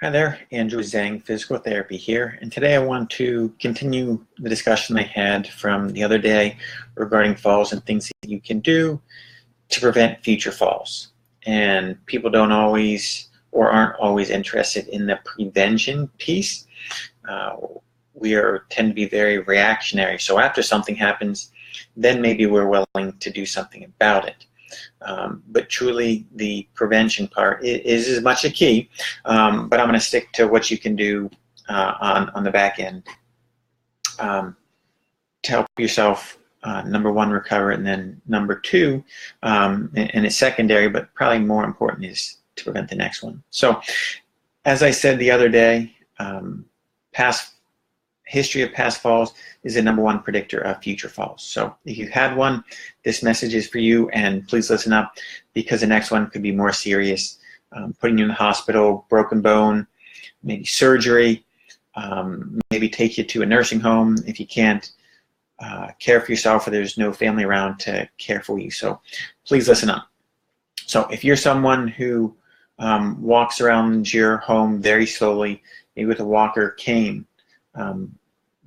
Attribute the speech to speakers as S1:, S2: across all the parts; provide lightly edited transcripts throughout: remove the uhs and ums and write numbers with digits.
S1: Hi there, Andrew Zang, Physical Therapy here, and today I want to continue the discussion I had from the other day regarding falls and things that you can do to prevent future falls. And people don't always or aren't always interested in the prevention piece. Tend to be very reactionary. So after something happens, then maybe we're willing to do something about it. But truly, the prevention part is as much a key. But I'm going to stick to what you can do on the back end to help yourself. Number one, recover, and then number two, and it's secondary, but probably more important, is to prevent the next one. So, as I said the other day, history of past falls is the number one predictor of future falls. So if you had one, this message is for you, and please listen up, because the next one could be more serious, putting you in the hospital, broken bone, maybe surgery, maybe take you to a nursing home if you can't care for yourself or there's no family around to care for you. So please listen up. So if you're someone who walks around your home very slowly, maybe with a walker, cane,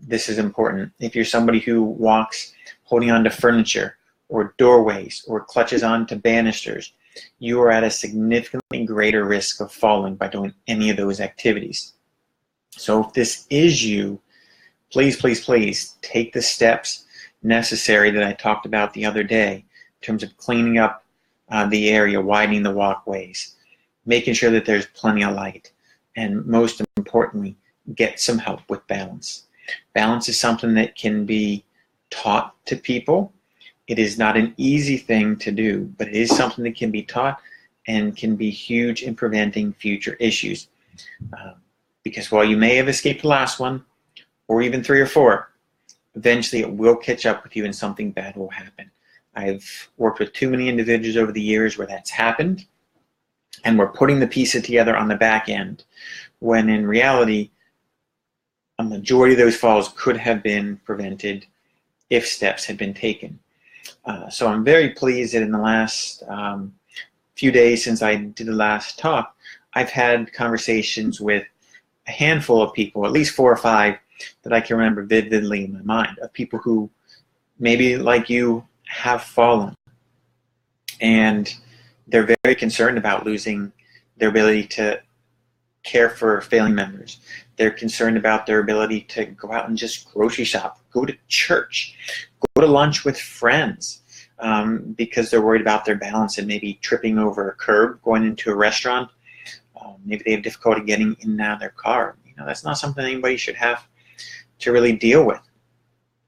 S1: this is important. If you're somebody who walks holding on to furniture or doorways or clutches on to banisters, you are at a significantly greater risk of falling by doing any of those activities. So if this is you, please, please, please take the steps necessary that I talked about the other day in terms of cleaning up the area, widening the walkways, making sure that there's plenty of light, and most importantly, get some help with balance. Balance is something that can be taught to people. It is not an easy thing to do, but it is something that can be taught and can be huge in preventing future issues. Because while you may have escaped the last one, or even 3 or 4, eventually it will catch up with you and something bad will happen. I've worked with too many individuals over the years where that's happened, and we're putting the pieces together on the back end, when in reality, a majority of those falls could have been prevented if steps had been taken. So I'm very pleased that in the last few days since I did the last talk, I've had conversations with a handful of people, at least 4 or 5, that I can remember vividly in my mind, of people who maybe like you have fallen, and they're very concerned about losing their ability to care for family members. They're concerned about their ability to go out and just grocery shop, go to church, go to lunch with friends, because they're worried about their balance and maybe tripping over a curb going into a restaurant. Maybe they have difficulty getting in and out of their car. That's not something anybody should have to really deal with.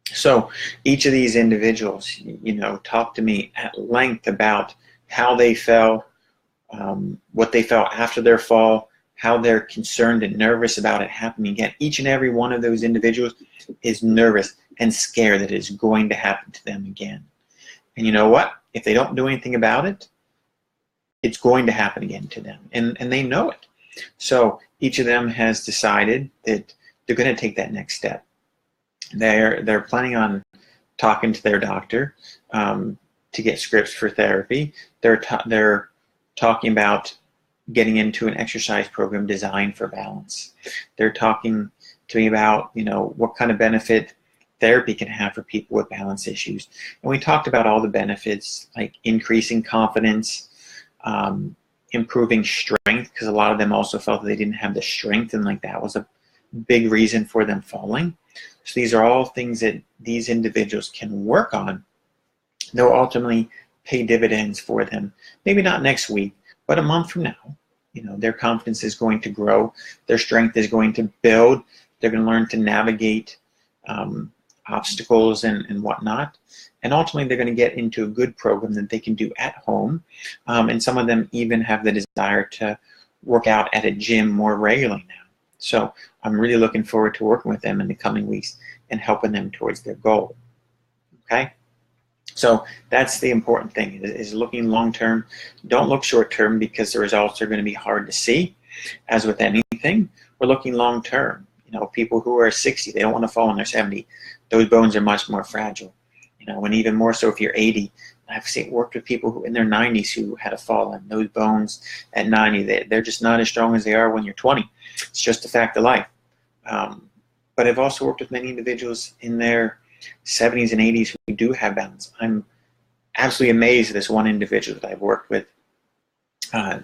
S1: So each of these individuals, talk to me at length about how they fell, what they felt after their fall, how they're concerned and nervous about it happening again. Each and every one of those individuals is nervous and scared that it's going to happen to them again. And you know what? If they don't do anything about it, it's going to happen again to them. And they know it. So each of them has decided that they're going to take that next step. They're planning on talking to their doctor to get scripts for therapy. They're talking about getting into an exercise program designed for balance. They're talking to me about, what kind of benefit therapy can have for people with balance issues. And we talked about all the benefits, like increasing confidence, improving strength, because a lot of them also felt that they didn't have the strength, and that was a big reason for them falling. So these are all things that these individuals can work on. They'll ultimately pay dividends for them. Maybe not next week, but a month from now. Their confidence is going to grow. Their strength is going to build. They're going to learn to navigate obstacles and whatnot. And ultimately, they're going to get into a good program that they can do at home. And some of them even have the desire to work out at a gym more regularly now. So I'm really looking forward to working with them in the coming weeks and helping them towards their goal. Okay? So that's the important thing, is looking long-term. Don't look short-term, because the results are going to be hard to see. As with anything, we're looking long-term. People who are 60, they don't want to fall when they're 70. Those bones are much more fragile. And even more so if you're 80, I've worked with people who in their 90s who had a fall, and those bones at 90, they're just not as strong as they are when you're 20. It's just a fact of life. But I've also worked with many individuals in their 70s and 80s who do have balance. I'm absolutely amazed at this one individual that I've worked with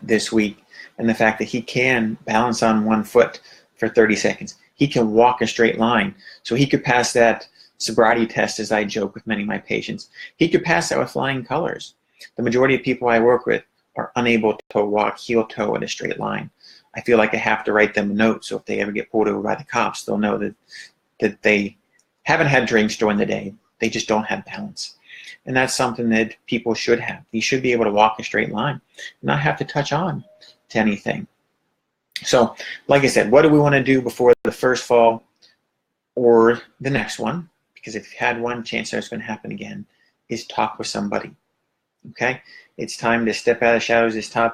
S1: this week, and the fact that he can balance on one foot for 30 seconds. He can walk a straight line. So he could pass that sobriety test, as I joke with many of my patients. He could pass that with flying colors. The majority of people I work with are unable to walk heel toe in a straight line. I feel like I have to write them a note, so if they ever get pulled over by the cops, they'll know that they haven't had drinks during the day. They just don't have balance. And that's something that people should have. You should be able to walk a straight line, not have to touch on to anything. So, like I said, what do we want to do before the first fall or the next one? Because if you had one, chance that it's going to happen again, is talk with somebody. Okay? It's time to step out of the shadows. It's time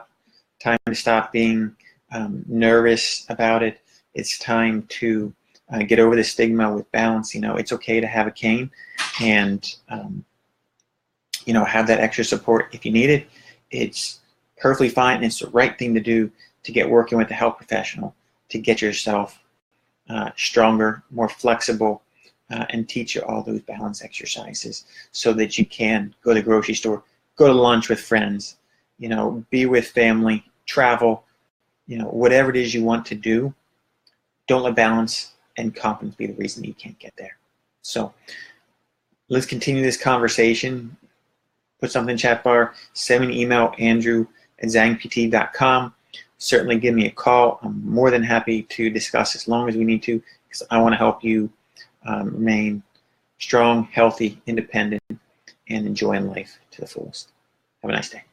S1: to stop being nervous about it. It's time to get over the stigma with balance. You know, it's okay to have a cane and, you know, have that extra support if you need it. It's perfectly fine, and it's the right thing to do to get working with a health professional to get yourself stronger, more flexible, and teach you all those balance exercises so that you can go to the grocery store, go to lunch with friends, you know, be with family, travel, you know, whatever it is you want to do. Don't let balance and confidence be the reason that you can't get there. So let's continue this conversation. Put something in the chat bar, send me an email, andrew@zangpt.com. Certainly give me a call. I'm more than happy to discuss as long as we need to, because I want to help you remain strong, healthy, independent, and enjoying life to the fullest. Have a nice day.